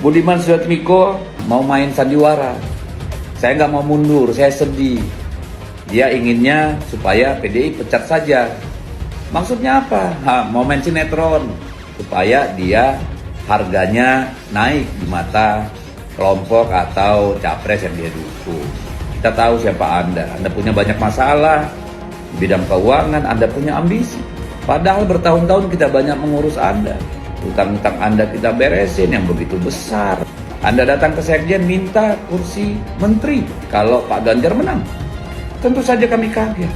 Budiman Sujatmiko mau main sandiwara. Saya nggak mau mundur, saya sedih. Dia inginnya supaya PDI pecat saja. Maksudnya apa? Mau main sinetron supaya dia harganya naik di mata kelompok atau capres yang dia dukung. Kita tahu siapa Anda punya banyak masalah di bidang keuangan, Anda punya ambisi. Padahal bertahun-tahun kita banyak mengurus Anda. Utang-utang Anda kita beresin yang begitu besar. Anda datang ke Sekjen minta kursi menteri kalau Pak Ganjar menang. Tentu saja kami kaget.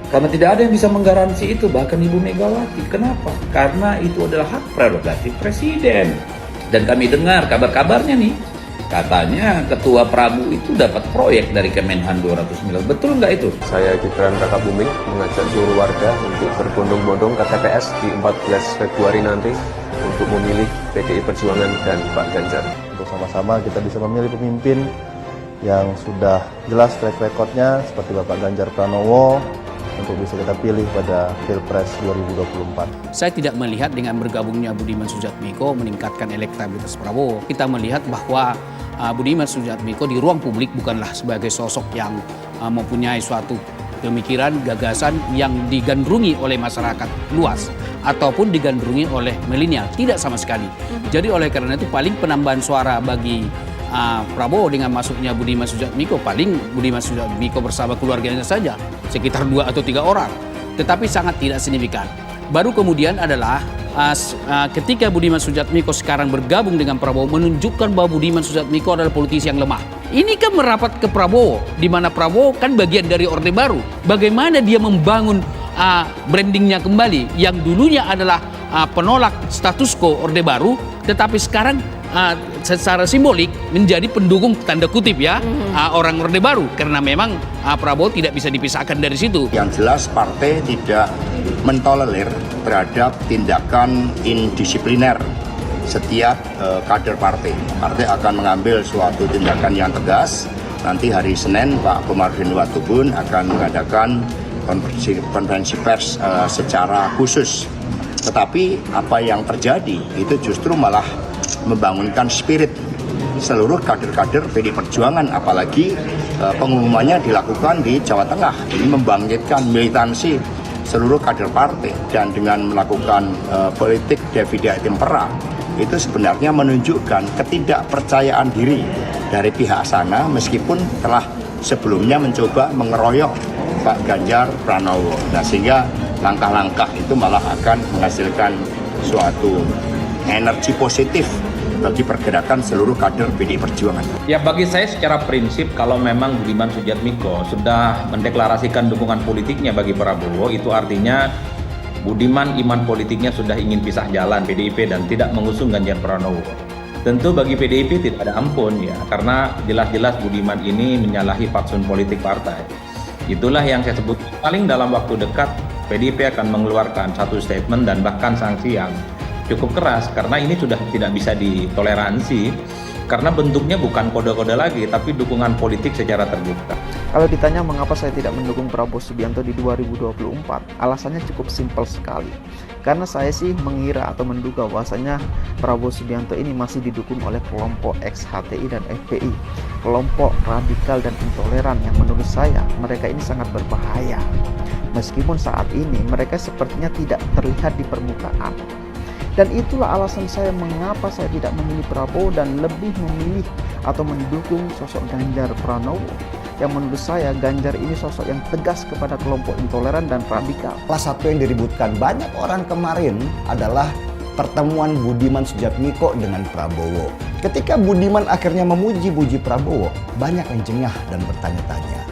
Karena tidak ada yang bisa menggaransi itu, bahkan Ibu Megawati. Kenapa? Karena itu adalah hak prerogatif Presiden. Dan kami dengar kabar-kabarnya nih, katanya Ketua Prabu itu dapat proyek dari Kemenhan 209. Betul nggak itu? Saya Gibran Kakabuming mengajak seluruh warga untuk berbondong-bondong ke TPS di 14 Februari nanti untuk memilih PDI Perjuangan dan Pak Ganjar. Untuk sama-sama kita bisa memilih pemimpin yang sudah jelas track record-nya seperti Bapak Ganjar Pranowo untuk bisa kita pilih pada Pilpres 2024. Saya tidak melihat dengan bergabungnya Budiman Sujatmiko meningkatkan elektabilitas Prabowo. Kita melihat bahwa Budiman Sujatmiko di ruang publik bukanlah sebagai sosok yang mempunyai suatu pemikiran, gagasan yang digandrungi oleh masyarakat luas ataupun digandrungi oleh milenial. Tidak sama sekali. Jadi oleh karena itu paling penambahan suara bagi Prabowo dengan masuknya Budiman Sujatmiko, paling Budiman Sujatmiko bersama keluarganya saja, sekitar 2 atau 3 orang. Tetapi sangat tidak signifikan. Baru kemudian adalah ketika Budiman Sujatmiko sekarang bergabung dengan Prabowo, menunjukkan bahwa Budiman Sujatmiko adalah politisi yang lemah. Ini kan merapat ke Prabowo, di mana Prabowo kan bagian dari Orde Baru. Bagaimana dia membangun brandingnya kembali, yang dulunya adalah penolak status quo Orde Baru, tetapi sekarang secara simbolik menjadi pendukung tanda kutip ya orang Orde Baru, karena memang Prabowo tidak bisa dipisahkan dari situ. Yang jelas partai tidak mentolerir terhadap tindakan indisipliner setiap kader partai. Partai akan mengambil suatu tindakan yang tegas. Nanti hari Senin Pak Komarudin Watubun akan mengadakan konferensi pers secara khusus. Tetapi apa yang terjadi itu justru malah membangunkan spirit seluruh kader-kader PDI Perjuangan, apalagi pengumumannya dilakukan di Jawa Tengah. Ini membangkitkan militansi seluruh kader partai, dan dengan melakukan politik divide impera itu sebenarnya menunjukkan ketidakpercayaan diri dari pihak sana, meskipun telah sebelumnya mencoba mengeroyok Pak Ganjar Pranowo. Nah, sehingga langkah-langkah itu malah akan menghasilkan suatu energi positif bagi pergerakan seluruh kader PDI Perjuangan. Ya, bagi saya secara prinsip kalau memang Budiman Sujatmiko sudah mendeklarasikan dukungan politiknya bagi Prabowo, itu artinya Budiman iman politiknya sudah ingin pisah jalan PDIP dan tidak mengusung Ganjar Pranowo. Tentu bagi PDIP tidak ada ampun ya, karena jelas-jelas Budiman ini menyalahi fatsun politik partai. Itulah yang saya sebut, paling dalam waktu dekat PDIP akan mengeluarkan satu statement dan bahkan sanksi yang cukup keras, karena ini sudah tidak bisa ditoleransi, karena bentuknya bukan kode-kode lagi tapi dukungan politik secara terbuka. Kalau ditanya mengapa saya tidak mendukung Prabowo Subianto di 2024, alasannya cukup simpel sekali. Karena saya sih mengira atau menduga bahwasanya Prabowo Subianto ini masih didukung oleh kelompok ex-HTI dan FPI, kelompok radikal dan intoleran yang menurut saya mereka ini sangat berbahaya. Meskipun saat ini mereka sepertinya tidak terlihat di permukaan. Dan itulah alasan saya mengapa saya tidak memilih Prabowo dan lebih memilih atau mendukung sosok Ganjar Pranowo. Yang menurut saya Ganjar ini sosok yang tegas kepada kelompok intoleran dan radikal. Salah satu yang diributkan banyak orang kemarin adalah pertemuan Budiman Sujatmiko dengan Prabowo. Ketika Budiman akhirnya memuji Prabowo, banyak yang jengah dan bertanya-tanya,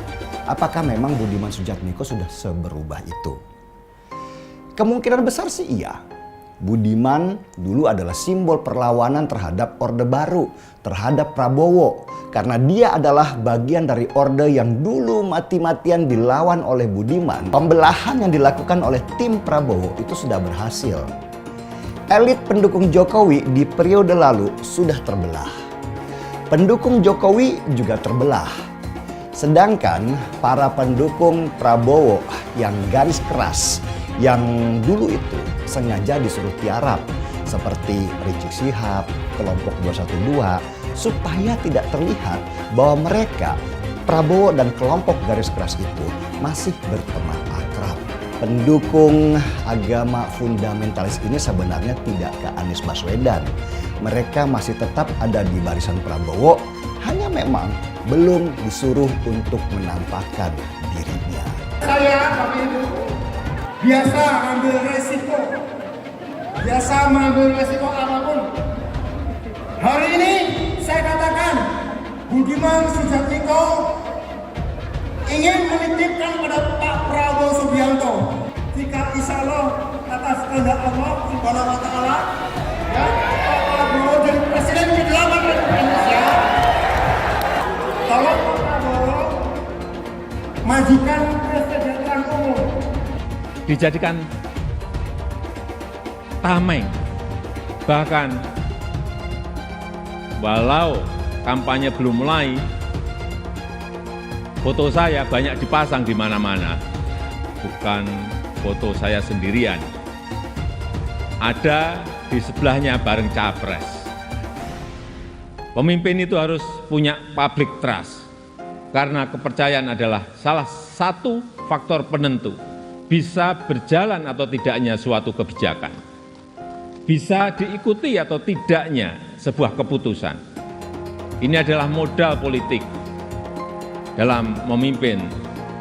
apakah memang Budiman Sujatmiko sudah seberubah itu? Kemungkinan besar sih iya. Budiman dulu adalah simbol perlawanan terhadap Orde Baru, terhadap Prabowo. Karena dia adalah bagian dari orde yang dulu mati-matian dilawan oleh Budiman. Pembelahan yang dilakukan oleh tim Prabowo itu sudah berhasil. Elit pendukung Jokowi di periode lalu sudah terbelah. Pendukung Jokowi juga terbelah. Sedangkan para pendukung Prabowo yang garis keras, yang dulu itu sengaja disuruh tiarap, seperti Rizik Syihab, kelompok 212, supaya tidak terlihat bahwa mereka, Prabowo dan kelompok garis keras itu masih berteman akrab. Pendukung agama fundamentalis ini sebenarnya tidak ke Anies Baswedan. Mereka masih tetap ada di barisan Prabowo, hanya memang belum disuruh untuk menampakkan dirinya. Saya, Bapak Ibu, biasa ambil resiko. Biasa mengambil resiko apapun. Hari ini saya katakan, Budiman Sujatmiko ingin menitipkan pada Pak Prabowo Subianto, jika insya Allah atas kehendak Allah Subhanahu wa Ta'ala, ya, Pak Prabowo jadi Presiden ke-8 Republik Indonesia, tolong Pak Prabowo majukan kesejahteraan umum. Dijadikan tameng, bahkan walau kampanye belum mulai, foto saya banyak dipasang di mana-mana. Bukan foto saya sendirian. Ada di sebelahnya bareng capres. Pemimpin itu harus punya public trust. Karena kepercayaan adalah salah satu faktor penentu bisa berjalan atau tidaknya suatu kebijakan. Bisa diikuti atau tidaknya sebuah keputusan. Ini adalah modal politik dalam memimpin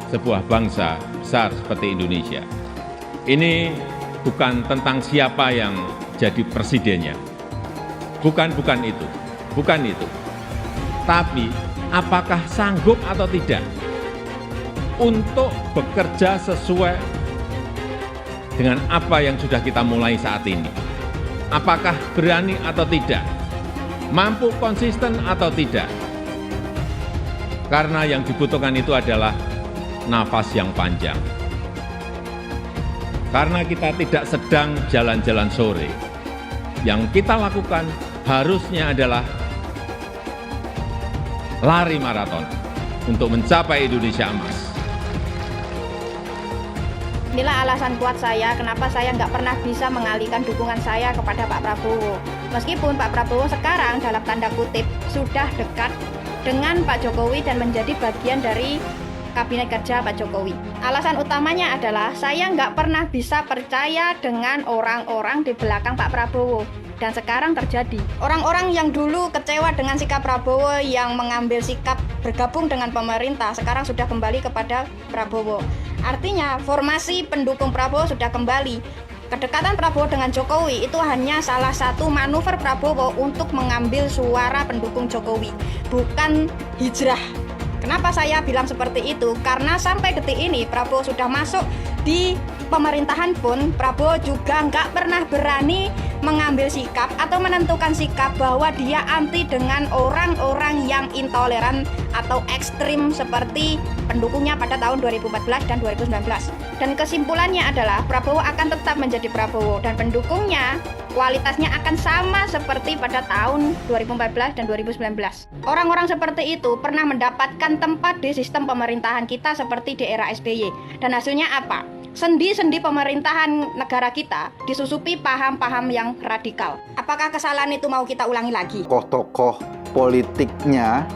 sebuah bangsa besar seperti Indonesia. Ini bukan tentang siapa yang jadi presidennya. Bukan itu. Tapi apakah sanggup atau tidak untuk bekerja sesuai dengan apa yang sudah kita mulai saat ini. Apakah berani atau tidak? Mampu konsisten atau tidak? Karena yang dibutuhkan itu adalah nafas yang panjang. Karena kita tidak sedang jalan-jalan sore. Yang kita lakukan harusnya adalah lari maraton untuk mencapai Indonesia emas. Inilah alasan kuat saya kenapa saya nggak pernah bisa mengalihkan dukungan saya kepada Pak Prabowo. Meskipun Pak Prabowo sekarang dalam tanda kutip sudah dekat dengan Pak Jokowi dan menjadi bagian dari Kabinet Kerja Pak Jokowi. Alasan utamanya adalah saya nggak pernah bisa percaya dengan orang-orang di belakang Pak Prabowo. Dan sekarang terjadi. Orang-orang yang dulu kecewa dengan sikap Prabowo yang mengambil sikap bergabung dengan pemerintah sekarang sudah kembali kepada Prabowo. Artinya formasi pendukung Prabowo sudah kembali. Kedekatan Prabowo dengan Jokowi itu hanya salah satu manuver Prabowo untuk mengambil suara pendukung Jokowi, bukan hijrah. Kenapa saya bilang seperti itu? Karena sampai detik ini Prabowo sudah masuk di pemerintahan pun Prabowo juga nggak pernah berani mengambil sikap atau menentukan sikap bahwa dia anti dengan orang-orang yang intoleran atau ekstrim seperti pendukungnya pada tahun 2014 dan 2019. Dan kesimpulannya adalah Prabowo akan tetap menjadi Prabowo dan pendukungnya kualitasnya akan sama seperti pada tahun 2014 dan 2019. Orang-orang seperti itu pernah mendapatkan tempat di sistem pemerintahan kita seperti di era SBY. Dan hasilnya apa? Sendi-sendi pemerintahan negara kita disusupi paham-paham yang radikal. Apakah kesalahan itu mau kita ulangi lagi? Tokoh-tokoh politiknya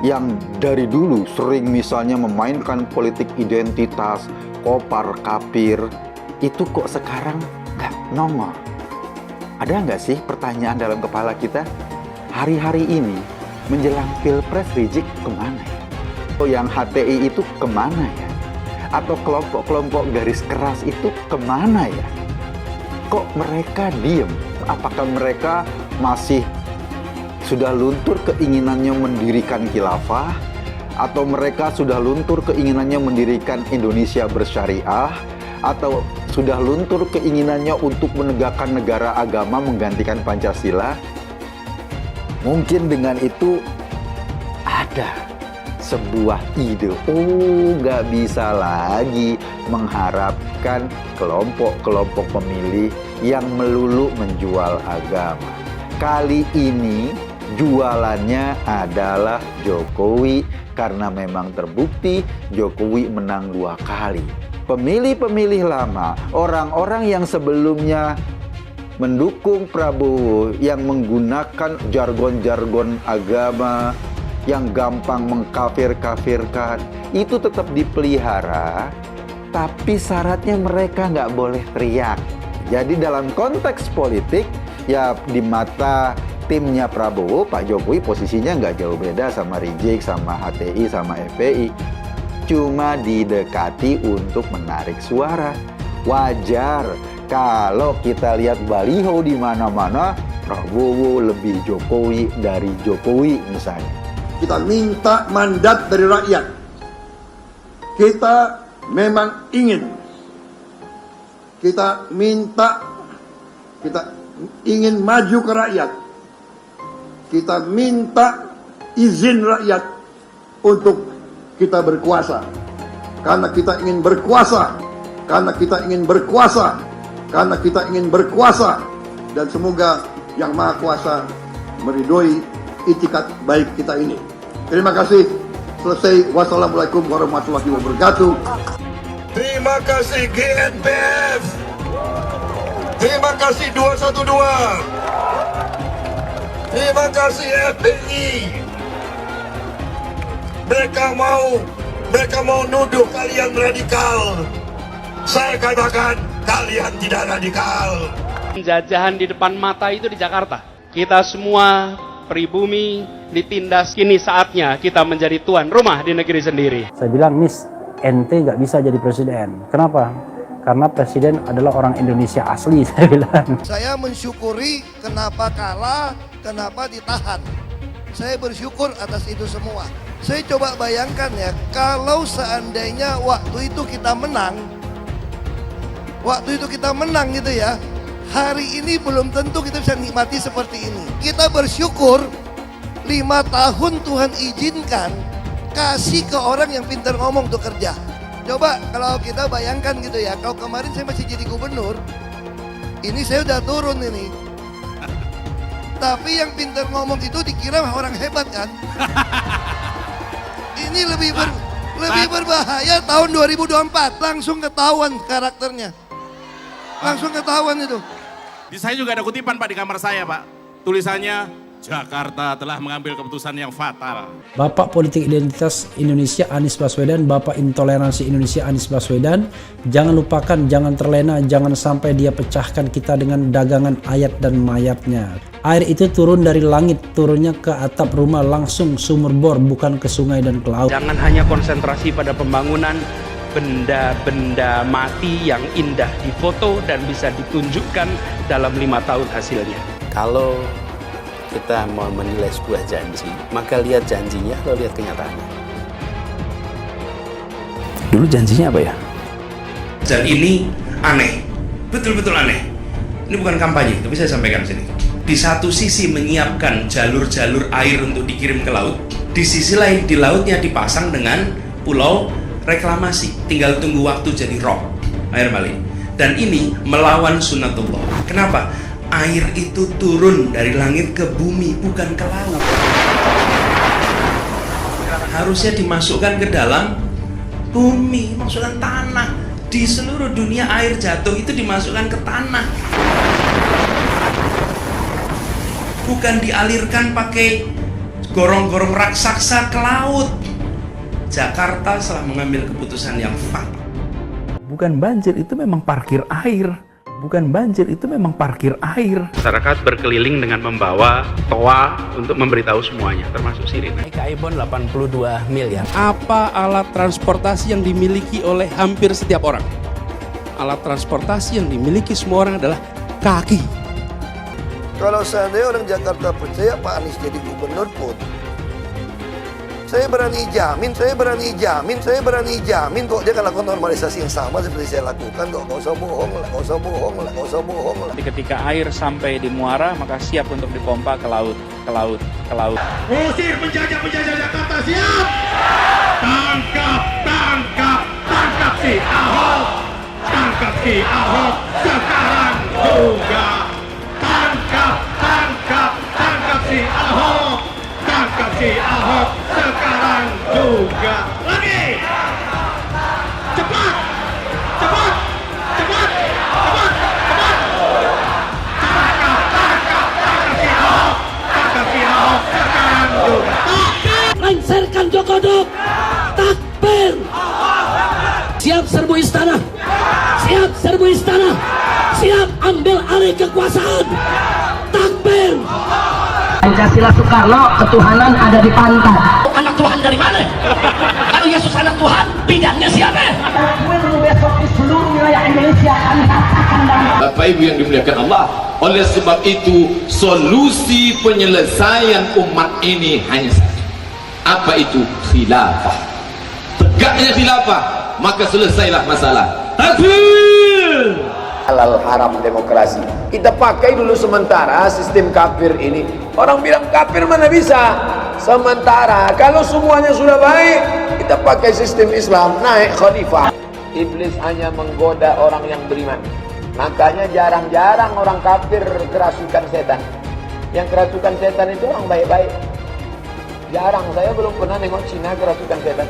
yang dari dulu sering misalnya memainkan politik identitas, kopar kapir, itu kok sekarang nggak nongol? Ada nggak sih pertanyaan dalam kepala kita? Hari-hari ini menjelang Pilpres Rizik kemana ya? Atau yang HTI itu kemana ya? Atau kelompok-kelompok garis keras itu kemana ya? Kok mereka diem? Apakah mereka masih sudah luntur keinginannya mendirikan khilafah? Atau mereka sudah luntur keinginannya mendirikan Indonesia bersyariah? Atau sudah luntur keinginannya untuk menegakkan negara agama menggantikan Pancasila? Mungkin dengan itu ada sebuah ide, nggak bisa lagi mengharapkan kelompok-kelompok pemilih yang melulu menjual agama. Kali ini jualannya adalah Jokowi karena memang terbukti Jokowi menang 2 kali. Pemilih-pemilih lama, orang-orang yang sebelumnya mendukung Prabowo yang menggunakan jargon-jargon agama, yang gampang mengkafir-kafirkan, itu tetap dipelihara, tapi syaratnya mereka nggak boleh teriak. Jadi dalam konteks politik, ya di mata timnya Prabowo, Pak Jokowi posisinya nggak jauh beda sama Rizik, sama HTI, sama FPI. Cuma didekati untuk menarik suara. Wajar kalau kita lihat baliho di mana-mana, Prabowo lebih Jokowi dari Jokowi misalnya. Kita minta mandat dari rakyat. Kita memang ingin. Kita ingin maju ke rakyat. Kita minta izin rakyat untuk kita berkuasa. Karena kita ingin berkuasa. Karena kita ingin berkuasa. Karena kita ingin berkuasa. Dan semoga Yang Maha Kuasa meridhoi itikat baik kita ini. Terima kasih. Selesai. Wassalamualaikum warahmatullahi wabarakatuh. Terima kasih GNPF. Terima kasih 212. Terima kasih FPI. Mereka mau nuduh kalian radikal. Saya katakan kalian tidak radikal. Penjajahan di depan mata itu di Jakarta. Kita semua pribumi ditindas. Kini saatnya kita menjadi tuan rumah di negeri sendiri. Saya bilang, Miss, ente nggak bisa jadi presiden. Kenapa? Karena presiden adalah orang Indonesia asli, saya bilang. Saya mensyukuri kenapa kalah, kenapa ditahan. Saya bersyukur atas itu semua. Saya coba bayangkan ya, kalau seandainya waktu itu kita menang gitu ya, hari ini belum tentu kita bisa nikmati seperti ini. Kita bersyukur 5 tahun Tuhan izinkan kasih ke orang yang pintar ngomong untuk kerja. Coba kalau kita bayangkan gitu ya, kalau kemarin saya masih jadi gubernur, ini saya udah turun ini. Tapi yang pintar ngomong itu dikira orang hebat kan? Ini lebih berbahaya tahun 2024, langsung ketahuan karakternya. Langsung ketahuan itu. Di saya juga ada kutipan Pak di kamar saya Pak. Tulisannya, Jakarta telah mengambil keputusan yang fatal. Bapak politik identitas Indonesia Anies Baswedan, Bapak intoleransi Indonesia Anies Baswedan. Jangan lupakan, jangan terlena, jangan sampai dia pecahkan kita dengan dagangan ayat dan mayatnya. Air itu turun dari langit, turunnya ke atap rumah langsung sumur bor, bukan ke sungai dan ke laut. Jangan hanya konsentrasi pada pembangunan benda-benda mati yang indah difoto dan bisa ditunjukkan dalam 5 tahun hasilnya. Kalau kita mau menilai sebuah janji, maka lihat janjinya atau lihat kenyataannya. Dulu janjinya apa ya? Dan ini aneh, betul-betul aneh. Ini bukan kampanye, tapi saya sampaikan sini. Di satu sisi menyiapkan jalur-jalur air untuk dikirim ke laut, di sisi lain di lautnya dipasang dengan pulau reklamasi, tinggal tunggu waktu jadi rob, air balik. Dan ini melawan sunatullah. Kenapa? Air itu turun dari langit ke bumi, bukan ke laut. Harusnya dimasukkan ke dalam bumi, masukkan tanah. Di seluruh dunia air jatuh itu dimasukkan ke tanah. Bukan dialirkan pakai gorong-gorong raksasa ke laut. Jakarta telah mengambil keputusan yang fatal. Bukan banjir, itu memang parkir air. Bukan banjir, itu memang parkir air. Masyarakat berkeliling dengan membawa toa untuk memberitahu semuanya, termasuk sirine. Kaibon 82 miliar. Apa alat transportasi yang dimiliki oleh hampir setiap orang? Alat transportasi yang dimiliki semua orang adalah kaki. Kalau seandainya orang Jakarta percaya Pak Anies jadi gubernur pun, saya berani jamin kok dia akan lakukan normalisasi yang sama seperti saya lakukan kok. Nggak usah bohong lah. Ketika air sampai di muara, maka siap untuk dipompa ke laut. Usir penjajah Jakarta, siap! Tangkap si Ahok! Tangkap si Ahok sekarang juga! Tangkap si Ahok! Tangkap si Ahok sekarang juga. Lagi. Cepat. serbu istana, siap serbu istana, siap ambil alih kekuasaan. Takbir. Pancasila Soekarno, ketuhanan ada di pantat. Anak Tuhan dari mana? Kalau Yesus anak Tuhan, bidangnya siapa? Besok di seluruh wilayah Indonesia kami katakan dan Bapak Ibu yang dimuliakan Allah, oleh sebab itu solusi penyelesaian umat ini hanya satu. Apa itu? Khilafah. Tegaknya khilafah, maka selesailah masalah. Takbir. Halal haram demokrasi. Kita pakai dulu sementara sistem kafir ini. Orang bilang kafir mana bisa? Sementara kalau semuanya sudah baik, kita pakai sistem Islam, naik khalifah. Iblis hanya menggoda orang yang beriman. Makanya jarang-jarang orang kafir kerasukan setan. Yang kerasukan setan itu orang baik-baik. Jarang, saya belum pernah nengok Cina kerasukan setan.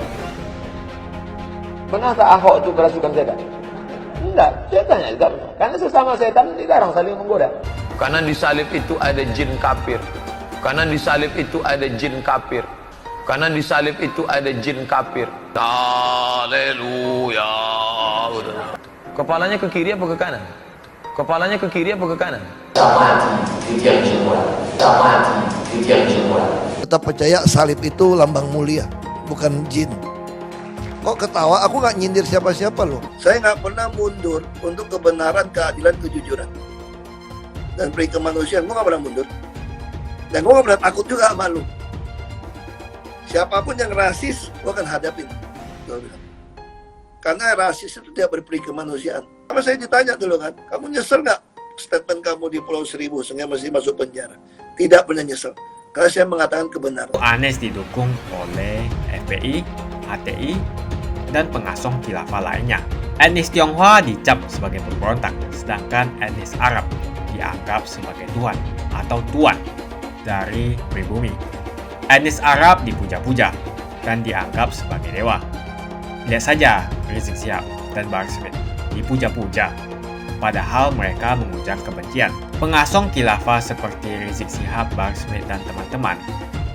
Pernah tak Ahok itu kerasukan setan? Enggak, setannya juga. Karena sesama setan dilarang saling menggoda. Karena di salib itu ada jin kafir. Karena di salib itu ada jin kafir. Karena di salib itu ada jin kafir. Haleluya. Kepalanya ke kiri apa ke kanan? Kepalanya ke kiri apa ke kanan? Tetap percaya salib itu lambang mulia, bukan jin. Kok ketawa? Aku nggak nyindir siapa-siapa loh. Saya nggak pernah mundur untuk kebenaran, keadilan, kejujuran, dan peri kemanusiaan. Gue nggak pernah mundur. Dan gue nggak pernah takut juga sama lu. Siapapun yang rasis, gue akan hadapin. Gue bilang. Karena rasis itu tidak berperi kemanusiaan. Sama saya ditanya dulu kan, kamu nyesel nggak statement kamu di Pulau Seribu sehingga masih masuk penjara? Tidak pernah nyesel. Karena saya mengatakan kebenaran. Anies didukung oleh FPI, HTI, dan pengasong khilafah lainnya. Etnis Tionghoa dicap sebagai pemberontak, sedangkan etnis Arab dianggap sebagai tuan atau tuan dari pribumi. Etnis Arab dipuja-puja dan dianggap sebagai dewa. Lihat saja Rizik Syihab dan Bahar Smith dipuja-puja, padahal mereka mengujar kebencian. Pengasong khilafah seperti Rizik Syihab, Bahar Smith, dan teman-teman,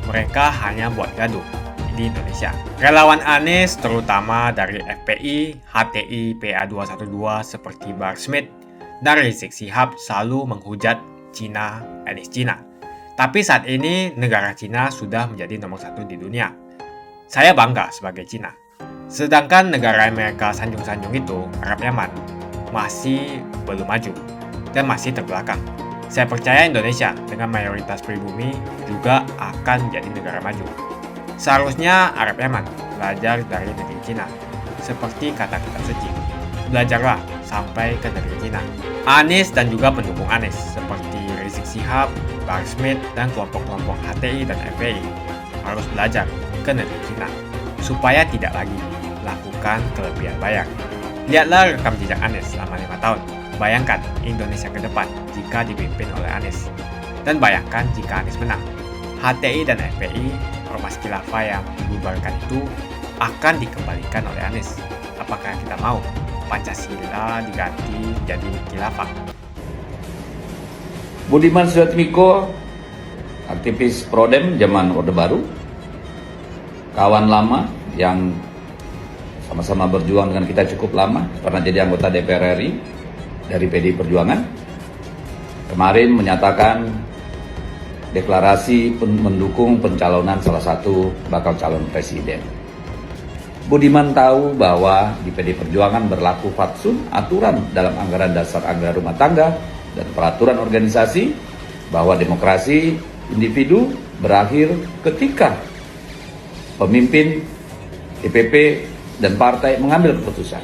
mereka hanya buat gaduh di Indonesia. Relawan Anies, terutama dari FPI, HTI, PA212 seperti Bahar Smith dan Rizik Syihab selalu menghujat Cina, etnis Cina. Tapi saat ini negara Cina sudah menjadi nomor 1 di dunia. Saya bangga sebagai Cina. Sedangkan negara Amerika sanjung-sanjung itu, Arab Yaman, masih belum maju dan masih terbelakang. Saya percaya Indonesia dengan mayoritas pribumi juga akan jadi negara maju. Seharusnya Arab Yaman belajar dari negeri Cina. Seperti kata kitab suci, belajarlah sampai ke negeri Cina. Anies dan juga pendukung Anies seperti Rizik Syihab, Bahar Smith, dan kelompok-kelompok HTI dan FPI harus belajar ke negeri Cina supaya tidak lagi lakukan kelebihan bayar. Lihatlah rekam jejak Anies selama 5 tahun. Bayangkan Indonesia ke depan jika dipimpin oleh Anies. Dan bayangkan jika Anies menang. HTI dan FPI, ormas khilafah yang dibubarkan itu akan dikembalikan oleh Anies. Apakah kita mau Pancasila diganti jadi khilafah? Budiman Sujatmiko, aktivis Prodem zaman Orde Baru, kawan lama yang sama-sama berjuang dengan kita cukup lama, pernah jadi anggota DPR RI dari PDI Perjuangan, kemarin menyatakan deklarasi mendukung pencalonan salah satu bakal calon presiden. Budiman tahu bahwa di PDI Perjuangan berlaku fatsun aturan dalam anggaran dasar anggaran rumah tangga dan peraturan organisasi bahwa demokrasi individu berakhir ketika pemimpin DPP dan partai mengambil keputusan.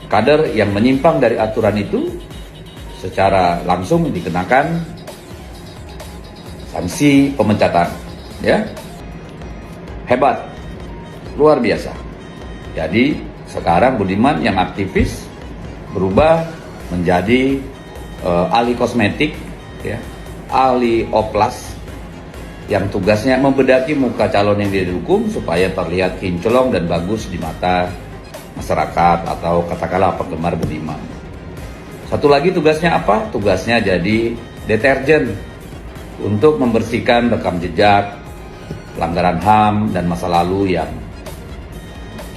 Kader yang menyimpang dari aturan itu secara langsung dikenakan sanksi pemecatan. Ya, hebat, luar biasa. Jadi sekarang Budiman yang aktivis berubah menjadi ahli kosmetik, ya, ahli oplas, yang tugasnya membedaki muka calon yang didukung supaya terlihat kinclong dan bagus di mata masyarakat atau katakanlah penggemar Budiman. Satu lagi tugasnya apa? Tugasnya jadi deterjen untuk membersihkan rekam jejak, pelanggaran HAM dan masa lalu yang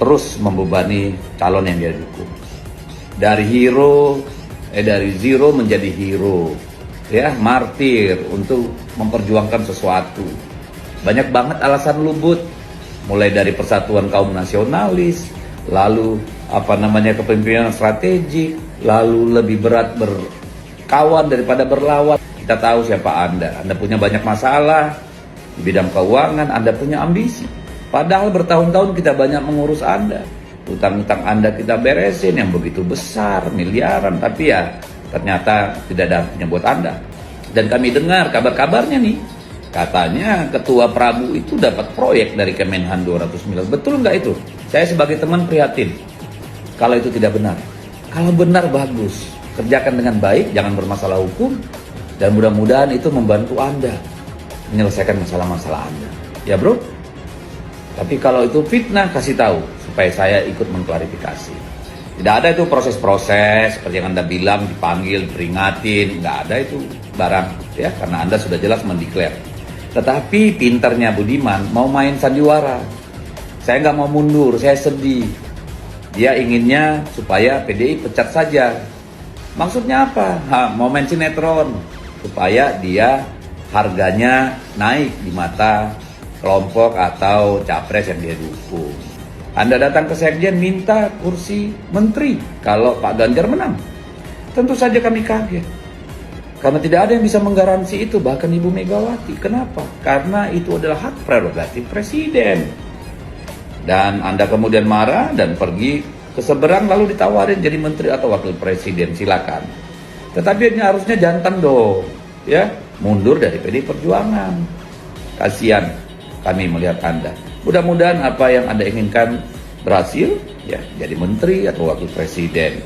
terus membebani calon yang dia dukung. Dari zero menjadi hero, ya, martir untuk memperjuangkan sesuatu. Banyak banget alasan Lubut, mulai dari persatuan kaum nasionalis, lalu kepemimpinan strategik, lalu lebih berat berkawan daripada berlawan. Kita tahu siapa Anda punya banyak masalah di bidang keuangan, Anda punya ambisi. Padahal bertahun-tahun kita banyak mengurus Anda. Utang-utang Anda kita beresin yang begitu besar, miliaran, tapi ya ternyata tidak ada artinya buat Anda. Dan kami dengar kabar-kabarnya nih, katanya Ketua Prabu itu dapat proyek dari Kemenhan 200 miliar. Betul nggak itu? Saya sebagai teman prihatin kalau itu tidak benar. Kalau benar bagus, kerjakan dengan baik, jangan bermasalah hukum, dan mudah-mudahan itu membantu Anda menyelesaikan masalah-masalah Anda. Ya bro? Tapi kalau itu fitnah, kasih tahu supaya saya ikut mengklarifikasi. Tidak ada itu proses-proses seperti yang Anda bilang, dipanggil, diperingatin, nggak ada itu barang, ya, karena Anda sudah jelas mendeklar. Tetapi pinternya Budiman mau main sandiwara. Saya nggak mau mundur, saya sedih. Dia inginnya supaya PDI pecat saja. Maksudnya apa? Mau main sinetron supaya dia harganya naik di mata kelompok atau capres yang dia dukung. Anda datang ke Sekjen minta kursi menteri kalau Pak Ganjar menang. Tentu saja kami kaget. Karena tidak ada yang bisa menggaransi itu, bahkan Ibu Megawati. Kenapa? Karena itu adalah hak prerogatif presiden. Dan Anda kemudian marah dan pergi ke seberang lalu ditawarin jadi menteri atau wakil presiden, silakan. Tetapi harusnya jantan dong, ya, mundur dari PDI Perjuangan. Kasihan kami melihat Anda. Mudah-mudahan apa yang Anda inginkan berhasil, ya, jadi menteri atau wakil presiden.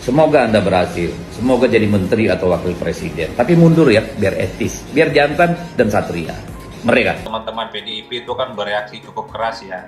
Semoga Anda berhasil, semoga jadi menteri atau wakil presiden. Tapi mundur ya, biar etis, biar jantan dan satria. Mereka. Teman-teman PDIP itu kan bereaksi cukup keras ya.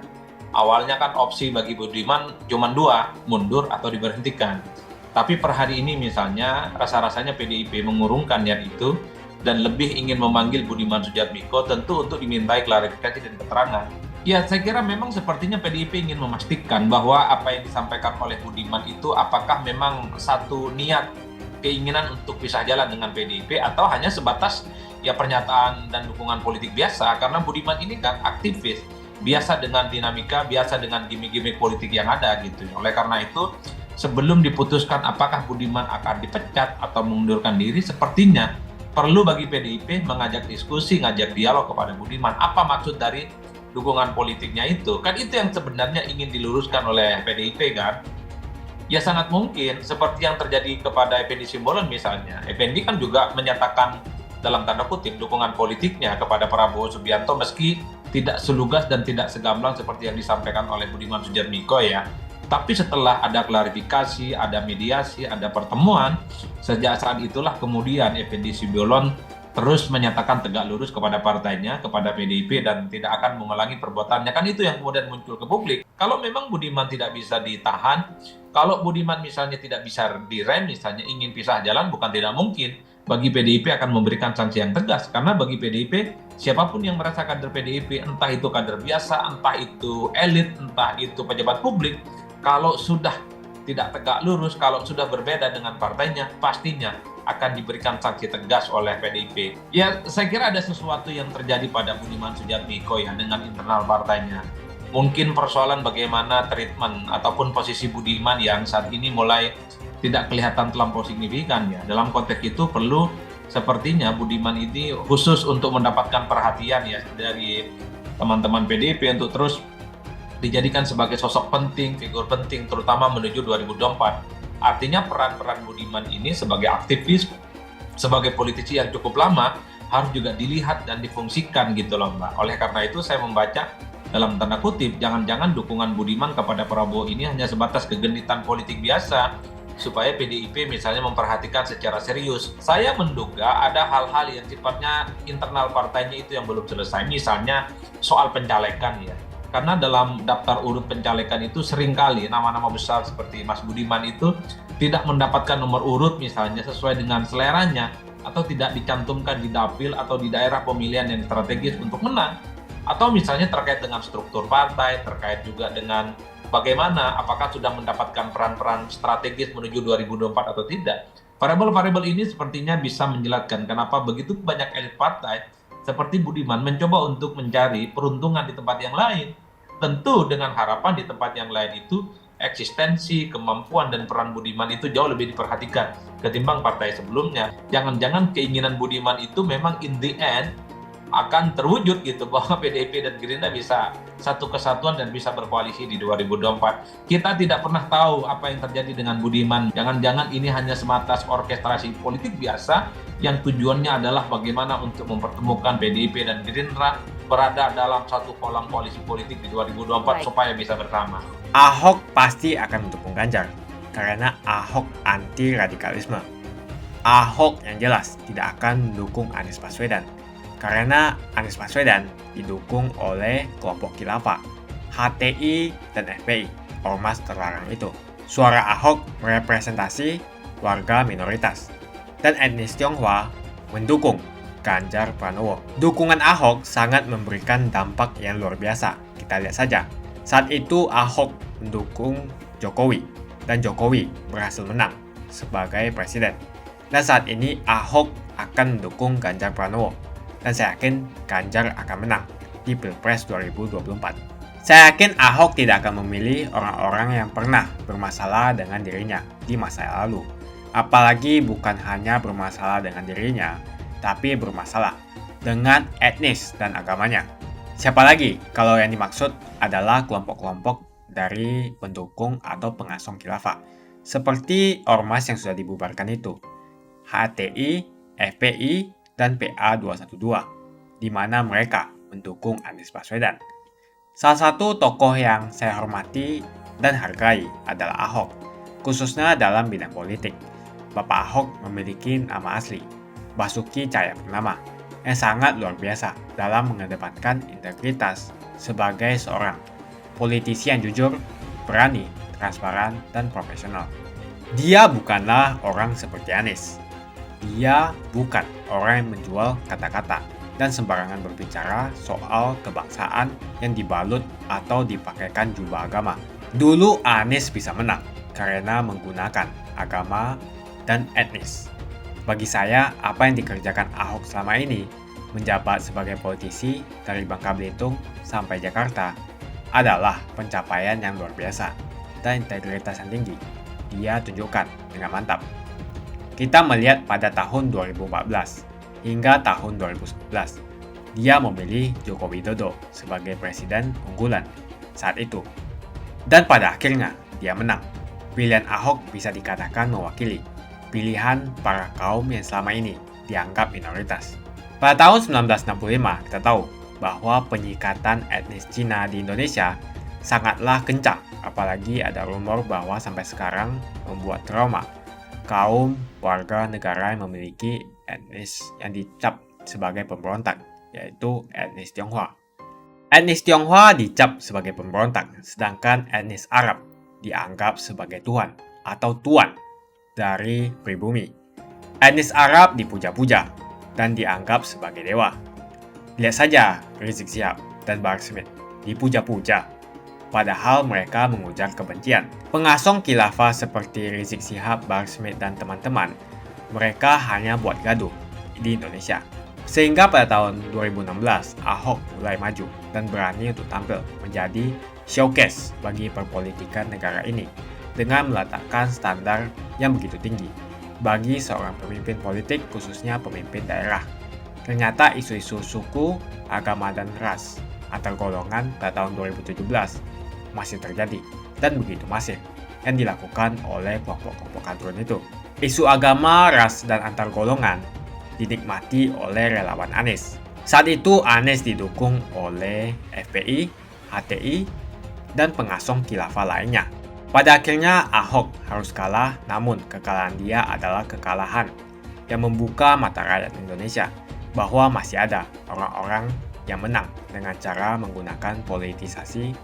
Awalnya kan opsi bagi Budiman cuma dua, mundur atau diberhentikan. Tapi per hari ini misalnya, rasa-rasanya PDIP mengurungkan niat itu, dan lebih ingin memanggil Budiman Sujatmiko tentu untuk dimintai klarifikasi dan keterangan. Ya, saya kira memang sepertinya PDIP ingin memastikan bahwa apa yang disampaikan oleh Budiman itu apakah memang satu niat, keinginan untuk pisah jalan dengan PDIP atau hanya sebatas ya pernyataan dan dukungan politik biasa, karena Budiman ini kan aktivis, biasa dengan dinamika, biasa dengan gimmick-gimmick politik yang ada gitu. Oleh karena itu, sebelum diputuskan apakah Budiman akan dipecat atau mengundurkan diri, sepertinya perlu bagi PDIP mengajak diskusi, ngajak dialog kepada Budiman. Apa maksud dari dukungan politiknya itu? Kan itu yang sebenarnya ingin diluruskan oleh PDIP kan? Ya sangat mungkin seperti yang terjadi kepada Effendi Simbolon misalnya. Effendi kan juga menyatakan dalam tanda kutip dukungan politiknya kepada Prabowo Subianto meski tidak selugas dan tidak segamblang seperti yang disampaikan oleh Budiman Sujatmiko ya. Tapi setelah ada klarifikasi, ada mediasi, ada pertemuan, sejak saat itulah kemudian Effendi Simbolon terus menyatakan tegak lurus kepada partainya, kepada PDIP, dan tidak akan mengulangi perbuatannya. Kan itu yang kemudian muncul ke publik. Kalau memang Budiman tidak bisa ditahan, kalau Budiman misalnya tidak bisa direm, misalnya ingin pisah jalan, bukan tidak mungkin bagi PDIP akan memberikan sanksi yang tegas. Karena bagi PDIP, siapapun yang merasa kader PDIP, entah itu kader biasa, entah itu elit, entah itu pejabat publik, kalau sudah tidak tegak lurus, kalau sudah berbeda dengan partainya, pastinya akan diberikan sanksi tegas oleh PDIP. Ya, saya kira ada sesuatu yang terjadi pada Budiman Sujatmiko ya dengan internal partainya. Mungkin persoalan bagaimana treatment ataupun posisi Budiman yang saat ini mulai tidak kelihatan terlampau signifikan ya. Dalam konteks itu perlu sepertinya Budiman ini khusus untuk mendapatkan perhatian ya dari teman-teman PDIP untuk terus dijadikan sebagai sosok penting, figur penting, terutama menuju 2024. Artinya peran-peran Budiman ini sebagai aktivis, sebagai politisi yang cukup lama, harus juga dilihat dan difungsikan gitu loh Mbak. Oleh karena itu saya membaca dalam tanda kutip, jangan-jangan dukungan Budiman kepada Prabowo ini hanya sebatas kegenitan politik biasa, supaya PDIP misalnya memperhatikan secara serius. Saya menduga ada hal-hal yang sifatnya internal partainya itu yang belum selesai, misalnya soal pencalekan ya. Karena dalam daftar urut pencalekan itu seringkali nama-nama besar seperti Mas Budiman itu tidak mendapatkan nomor urut misalnya sesuai dengan seleranya atau tidak dicantumkan di dapil atau di daerah pemilihan yang strategis untuk menang. Atau misalnya terkait dengan struktur partai, terkait juga dengan bagaimana, apakah sudah mendapatkan peran-peran strategis menuju 2024 atau tidak. Variabel-variabel ini sepertinya bisa menjelaskan kenapa begitu banyak elit partai seperti Budiman mencoba untuk mencari peruntungan di tempat yang lain. Tentu dengan harapan di tempat yang lain itu eksistensi, kemampuan, dan peran Budiman itu jauh lebih diperhatikan ketimbang partai sebelumnya. Jangan-jangan keinginan Budiman itu memang in the end akan terwujud gitu, bahwa PDIP dan Gerindra bisa satu kesatuan dan bisa berkoalisi di 2024. Kita tidak pernah tahu apa yang terjadi dengan Budiman. Jangan-jangan ini hanya semata orkestrasi politik biasa yang tujuannya adalah bagaimana untuk mempertemukan PDIP dan Gerindra berada dalam satu kolam koalisi politik di 2024 supaya bisa bersama. Ahok pasti akan mendukung Ganjar karena Ahok anti radikalisme. Ahok yang jelas tidak akan mendukung Anies Baswedan karena Anies Baswedan didukung oleh kelompok khilafah, HTI, dan FPI, ormas terlarang itu. Suara Ahok merepresentasi warga minoritas, dan etnis Tionghoa mendukung Ganjar Pranowo. Dukungan Ahok sangat memberikan dampak yang luar biasa. Kita lihat saja, saat itu Ahok mendukung Jokowi, dan Jokowi berhasil menang sebagai presiden. Dan saat ini Ahok akan mendukung Ganjar Pranowo. Dan saya yakin Ganjar akan menang di Pilpres 2024. Saya yakin Ahok tidak akan memilih orang-orang yang pernah bermasalah dengan dirinya di masa yang lalu. Apalagi bukan hanya bermasalah dengan dirinya, tapi bermasalah dengan etnis dan agamanya. Siapa lagi kalau yang dimaksud adalah kelompok-kelompok dari pendukung atau pengasong khilafah, seperti ormas yang sudah dibubarkan itu, HTI, FPI, dan PA212, di mana mereka mendukung Anies Baswedan. Salah satu tokoh yang saya hormati dan hargai adalah Ahok, khususnya dalam bidang politik. Bapak Ahok memiliki nama asli, Basuki Cahayapurnama, yang sangat luar biasa dalam mengedepankan integritas sebagai seorang politisi yang jujur, berani, transparan, dan profesional. Dia bukanlah orang seperti Anies. Dia bukan orang yang menjual kata-kata dan sembarangan berbicara soal kebangsaan yang dibalut atau dipakaikan jubah agama. Dulu Anies bisa menang karena menggunakan agama dan etnis. Bagi saya, apa yang dikerjakan Ahok selama ini, menjabat sebagai politisi dari Bangka Belitung sampai Jakarta, adalah pencapaian yang luar biasa dan integritas yang tinggi. Dia tunjukkan dengan mantap. Kita melihat pada tahun 2014 hingga tahun 2011, dia memilih Joko Widodo sebagai presiden unggulan saat itu. Dan pada akhirnya, dia menang. Pilihan Ahok bisa dikatakan mewakili pilihan para kaum yang selama ini dianggap minoritas. Pada tahun 1965, kita tahu bahwa penyikatan etnis Cina di Indonesia sangatlah kencang, apalagi ada rumor bahwa sampai sekarang membuat trauma kaum warga negara yang memiliki etnis yang dicap sebagai pemberontak, yaitu etnis Tionghoa. Etnis Tionghoa dicap sebagai pemberontak, sedangkan etnis Arab dianggap sebagai tuhan atau tuan dari pribumi. Etnis Arab dipuja-puja dan dianggap sebagai dewa. Lihat saja Rizik Syihab dan Bahar Smith dipuja-puja, padahal mereka mengujar kebencian. Pengasong khilafah seperti Rizik Syihab, Bahar Smith, dan teman-teman, mereka hanya buat gaduh di Indonesia. Sehingga pada tahun 2016, Ahok mulai maju dan berani untuk tampil menjadi showcase bagi perpolitikan negara ini dengan meletakkan standar yang begitu tinggi bagi seorang pemimpin politik, khususnya pemimpin daerah. Ternyata isu-isu suku, agama, dan ras antar golongan pada tahun 2017 masih terjadi dan begitu masif yang dilakukan oleh kelompok-kelompok kadrun itu. Isu agama, ras, dan antar golongan dinikmati oleh relawan Anies. Saat itu Anies didukung oleh FPI, HTI, dan pengasong khilafah lainnya. Pada akhirnya Ahok harus kalah, namun kekalahan dia adalah kekalahan yang membuka mata rakyat Indonesia bahwa masih ada orang-orang yang menang dengan cara menggunakan politisasi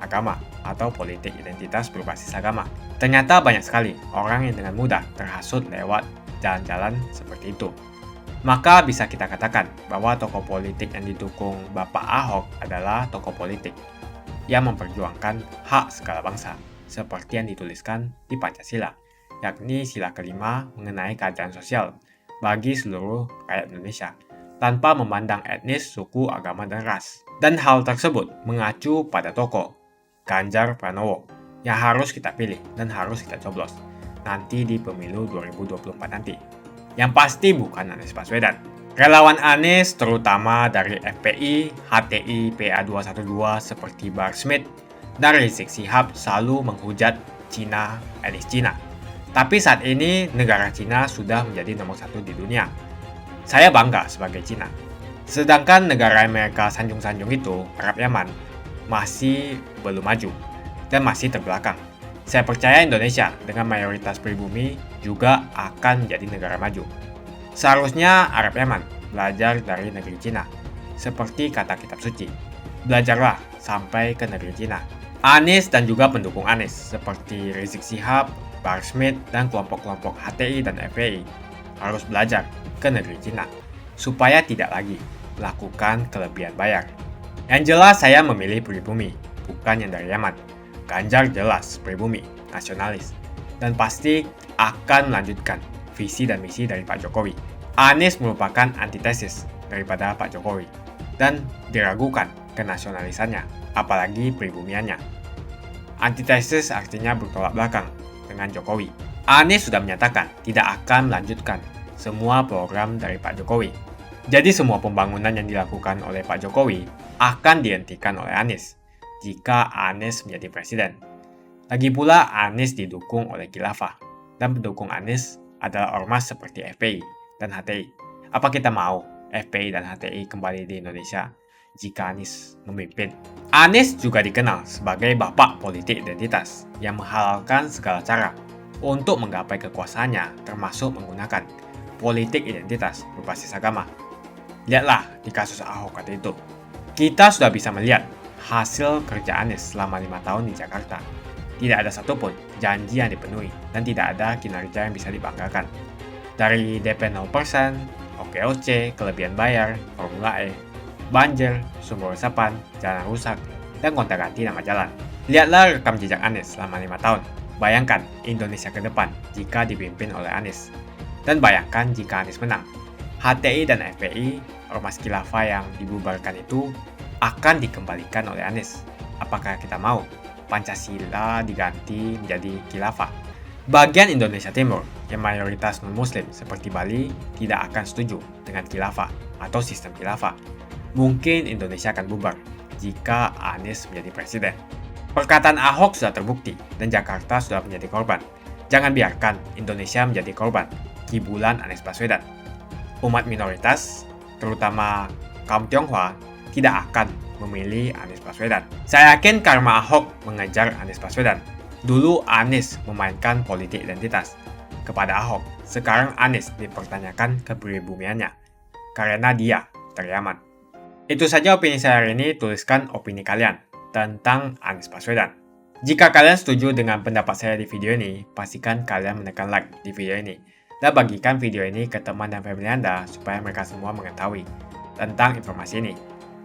agama atau politik identitas berbasis agama. Ternyata banyak sekali orang yang dengan mudah terhasut lewat jalan-jalan seperti itu. Maka bisa kita katakan bahwa tokoh politik yang didukung Bapak Ahok adalah tokoh politik yang memperjuangkan hak segala bangsa, seperti yang dituliskan di Pancasila, yakni sila kelima mengenai keadilan sosial bagi seluruh rakyat Indonesia, tanpa memandang etnis, suku, agama, dan ras. Dan hal tersebut mengacu pada tokoh Ganjar Pranowo yang harus kita pilih dan harus kita coblos nanti di pemilu 2024 nanti. Yang pasti bukan Anies Baswedan. Relawan Anies terutama dari FPI, HTI, PA212 seperti Bahar Smith dan Rizik Syihab selalu menghujat Cina, etnis Cina. Tapi saat ini negara Cina sudah menjadi nomor 1 di dunia. Saya bangga sebagai Cina. Sedangkan negara Amerika sanjung-sanjung itu, Arab Yaman, masih belum maju dan masih terbelakang. Saya percaya Indonesia dengan mayoritas pribumi juga akan menjadi negara maju. Seharusnya Arab Yaman belajar dari negeri Cina. Seperti kata kitab suci, belajarlah sampai ke negeri Cina. Anies dan juga pendukung Anies seperti Rizik Syihab, Bahar Smith, dan kelompok-kelompok HTI dan FPI harus belajar ke negeri Cina supaya tidak lagi melakukan kelebihan bayar. Yang jelas saya memilih pribumi, bukan yang dari Yaman. Ganjar jelas pribumi, nasionalis, dan pasti akan melanjutkan visi dan misi dari Pak Jokowi. Anies merupakan antitesis daripada Pak Jokowi dan diragukan kenasionalisannya, apalagi pribumiannya. Antitesis artinya bertolak belakang dengan Jokowi. Anies sudah menyatakan tidak akan melanjutkan semua program dari Pak Jokowi. Jadi semua pembangunan yang dilakukan oleh Pak Jokowi akan dihentikan oleh Anies jika Anies menjadi presiden. Lagi pula Anies didukung oleh khilafah dan pendukung Anies adalah ormas seperti FPI dan HTI. Apa kita mau FPI dan HTI kembali di Indonesia jika Anies memimpin? Anies juga dikenal sebagai bapak politik identitas yang menghalalkan segala cara untuk menggapai kekuasaannya, termasuk menggunakan politik identitas berbasis agama. Lihatlah di kasus Ahok waktu itu. Kita sudah bisa melihat hasil kerja Anies selama 5 tahun di Jakarta. Tidak ada satupun janji yang dipenuhi dan tidak ada kinerja yang bisa dibanggakan. Dari DP 0%, OKOC, kelebihan bayar, Formula E, banjir, sumber resapan, jalan rusak, dan gonta-ganti nama jalan. Lihatlah rekam jejak Anies selama 5 tahun. Bayangkan Indonesia ke depan jika dipimpin oleh Anies. Dan bayangkan jika Anies menang. HTI dan FPI, ormas khilafah yang dibubarkan itu akan dikembalikan oleh Anies. Apakah kita mau Pancasila diganti menjadi khilafah? Bagian Indonesia Timur yang mayoritas non-muslim seperti Bali tidak akan setuju dengan khilafah atau sistem khilafah. Mungkin Indonesia akan bubar jika Anies menjadi presiden. Perkataan Ahok sudah terbukti dan Jakarta sudah menjadi korban. Jangan biarkan Indonesia menjadi korban kibulan Anies Baswedan. Umat minoritas, terutama kaum Tionghoa, tidak akan memilih Anies Baswedan. Saya yakin karma Ahok mengejar Anies Baswedan. Dulu Anies memainkan politik identitas kepada Ahok. Sekarang Anies dipertanyakan kepribumiannya karena dia dari Yaman. Itu saja opini saya hari ini. Tuliskan opini kalian tentang Anies Baswedan. Jika kalian setuju dengan pendapat saya di video ini, pastikan kalian menekan like di video ini. Dan bagikan video ini ke teman dan family Anda supaya mereka semua mengetahui tentang informasi ini.